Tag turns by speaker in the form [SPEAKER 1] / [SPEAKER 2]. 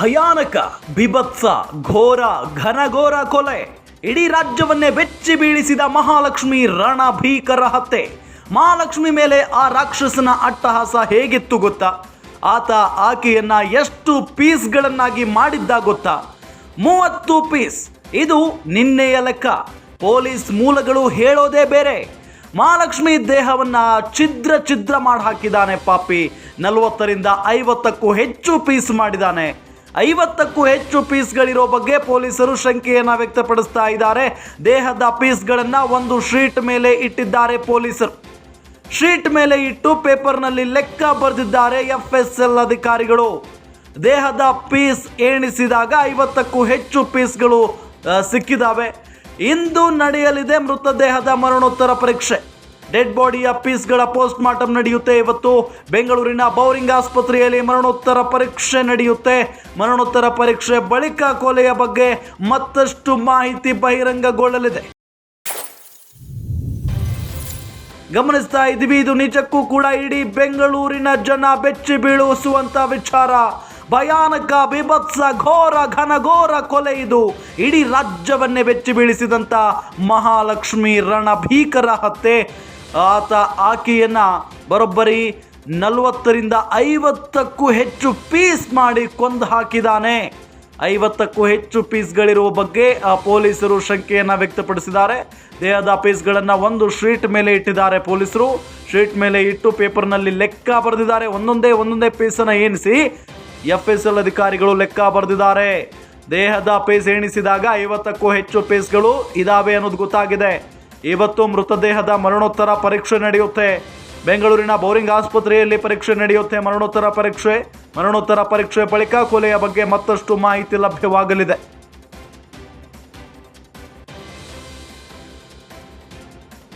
[SPEAKER 1] ಭಯಾನಕ, ಬಿಭತ್ಸ, ಘೋರ, ಘನಘೋರ ಕೊಲೆ. ಇಡೀ ರಾಜ್ಯವನ್ನೇ ಬೆಚ್ಚಿ ಬೀಳಿಸಿದ ಮಹಾಲಕ್ಷ್ಮಿ ರಣಭೀಕರ ಹತ್ಯೆ. ಮಹಾಲಕ್ಷ್ಮಿ ಮೇಲೆ ಆ ರಾಕ್ಷಸನ ಅಟ್ಟಹಾಸ ಹೇಗಿತ್ತು ಗೊತ್ತಾ? ಆತ ಆಕೆಯನ್ನ ಎಷ್ಟು ಪೀಸ್ಗಳನ್ನಾಗಿ ಮಾಡಿದ್ದ ಗೊತ್ತಾ? 30 ಪೀಸ್. ಇದು ನಿನ್ನೆಯ ಲೆಕ್ಕ. ಪೊಲೀಸ್ ಮೂಲಗಳು ಹೇಳೋದೇ ಬೇರೆ. ಮಹಾಲಕ್ಷ್ಮಿ ದೇಹವನ್ನ ಛಿದ್ರ ಮಾಡಿ ಹಾಕಿದ್ದಾನೆ ಪಾಪಿ. 40ರಿಂದ 50ಕ್ಕೂ ಹೆಚ್ಚು ಪೀಸ್ ಮಾಡಿದ್ದಾನೆ. 50ಕ್ಕೂ ಹೆಚ್ಚು ಪೀಸ್ಗಳಿರೋ ಬಗ್ಗೆ ಪೊಲೀಸರು ಶಂಕೆಯನ್ನು ವ್ಯಕ್ತಪಡಿಸ್ತಾ ಇದ್ದಾರೆ. ದೇಹದ ಪೀಸ್ಗಳನ್ನು ಒಂದು ಶೀಟ್ ಮೇಲೆ ಇಟ್ಟಿದ್ದಾರೆ ಪೊಲೀಸರು. ಶೀಟ್ ಮೇಲೆ ಇಟ್ಟು ಪೇಪರ್ನಲ್ಲಿ ಲೆಕ್ಕ ಬರೆದಿದ್ದಾರೆ FSL ಅಧಿಕಾರಿಗಳು. ದೇಹದ ಪೀಸ್ ಎಣಿಸಿದಾಗ 50ಕ್ಕೂ ಹೆಚ್ಚು ಪೀಸ್ಗಳು ಸಿಕ್ಕಿದ್ದಾವೆ. ಇಂದು ನಡೆಯಲಿದೆ ಮೃತದೇಹದ ಮರಣೋತ್ತರ ಪರೀಕ್ಷೆ. ಡೆಡ್ ಬಾಡಿಯ ಪೀಸ್ಗಳ ಪೋಸ್ಟ್ ಮಾರ್ಟಮ್ ನಡೆಯುತ್ತೆ. ಇವತ್ತು ಬೆಂಗಳೂರಿನ ಬೌರಿಂಗ್ ಆಸ್ಪತ್ರೆಯಲ್ಲಿ ಮರಣೋತ್ತರ ಪರೀಕ್ಷೆ ನಡೆಯುತ್ತೆ. ಮರಣೋತ್ತರ ಪರೀಕ್ಷೆ ಬಳಿಕ ಕೊಲೆಯ ಬಗ್ಗೆ ಮತ್ತಷ್ಟು ಮಾಹಿತಿ ಬಹಿರಂಗಗೊಳ್ಳಲಿದೆ. ಗಮನಿಸ್ತಾ ಇದ್ದೀವಿ, ಇದು ನಿಜಕ್ಕೂ ಕೂಡ ಇಡೀ ಬೆಂಗಳೂರಿನ ಜನ ಬೆಚ್ಚಿ ಬೀಳಿಸುವಂತ ವಿಚಾರ. ಭಯಾನಕ, ಬಿಭತ್ಸ, ಘೋರ, ಘನಘೋರ ಕೊಲೆ ಇದು. ಇಡೀ ರಾಜ್ಯವನ್ನೇ ಬೆಚ್ಚಿ ಬೀಳಿಸಿದಂಥ ಮಹಾಲಕ್ಷ್ಮಿ ರಣಭೀಕರ ಹತ್ಯೆ. ಆಕೆಯನ್ನ ಬರೋಬ್ಬರಿ 40ರಿಂದ 50ಕ್ಕೂ ಹೆಚ್ಚು ಪೀಸ್ ಮಾಡಿ ಕೊಂದು ಹಾಕಿದ್ದಾನೆ. 50ಕ್ಕೂ ಹೆಚ್ಚು ಪೀಸ್ಗಳಿರುವ ಬಗ್ಗೆ ಪೊಲೀಸರು ಶಂಕೆಯನ್ನು ವ್ಯಕ್ತಪಡಿಸಿದ್ದಾರೆ. ದೇಹದ ಪೀಸ್ಗಳನ್ನು ಒಂದು ಶೀಟ್ ಮೇಲೆ ಇಟ್ಟಿದ್ದಾರೆ ಪೊಲೀಸರು. ಶೀಟ್ ಮೇಲೆ ಇಟ್ಟು ಪೇಪರ್ನಲ್ಲಿ ಲೆಕ್ಕ ಬರೆದಿದ್ದಾರೆ. ಒಂದೊಂದೇ ಪೀಸನ್ನು ಎಣಿಸಿ FSL ಅಧಿಕಾರಿಗಳು ಲೆಕ್ಕ ಬರೆದಿದ್ದಾರೆ. ದೇಹದ ಪೀಸ್ ಎಣಿಸಿದಾಗ 50ಕ್ಕೂ ಹೆಚ್ಚು ಪೀಸ್ಗಳು ಇದಾವೆ ಅನ್ನೋದು ಗೊತ್ತಾಗಿದೆ. ಇವತ್ತು ಮೃತದೇಹದ ಮರಣೋತ್ತರ ಪರೀಕ್ಷೆ ನಡೆಯುತ್ತೆ. ಬೆಂಗಳೂರಿನ ಬೌರಿಂಗ್ ಆಸ್ಪತ್ರೆಯಲ್ಲಿ ಪರೀಕ್ಷೆ ನಡೆಯುತ್ತೆ. ಮರಣೋತ್ತರ ಪರೀಕ್ಷೆ ಬಳಿಕ ಕೊಲೆಯ ಬಗ್ಗೆ ಮತ್ತಷ್ಟು ಮಾಹಿತಿ ಲಭ್ಯವಾಗಲಿದೆ.